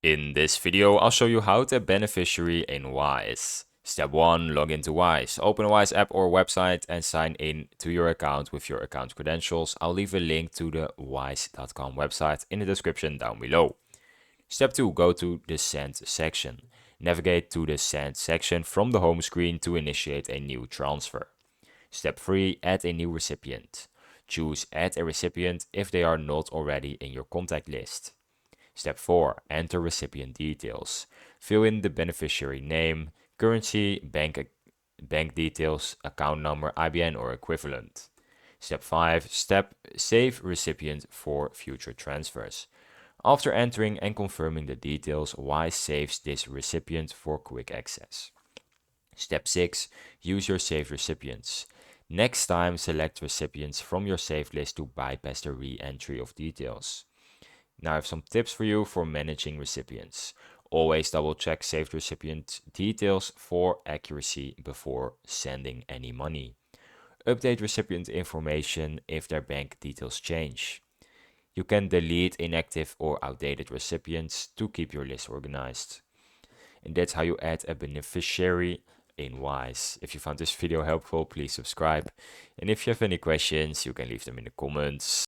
In this video, I'll show you how to beneficiary in Wise. Step 1. Log into Wise. Open a Wise app or website and sign in to your account with your account credentials. I'll leave a link to the wise.com website in the description down below. Step 2. Go to the Send section. Navigate to the Send section from the home screen to initiate a new transfer. Step 3. Add a new recipient. Choose Add a recipient if they are not already in your contact list. Step 4. Enter recipient details. Fill in the beneficiary name, currency, bank details, account number, IBAN or equivalent. Step 5. Save recipient for future transfers. After entering and confirming the details, Wise saves this recipient for quick access. Step 6. Use your saved recipients. Next time, select recipients from your saved list to bypass the re-entry of details. Now I have some tips for you for managing recipients. Always double check saved recipient details for accuracy before sending any money. Update recipient information if their bank details change. You can delete inactive or outdated recipients to keep your list organized. And that's how you add a beneficiary in Wise. If you found this video helpful, please subscribe. And if you have any questions, you can leave them in the comments.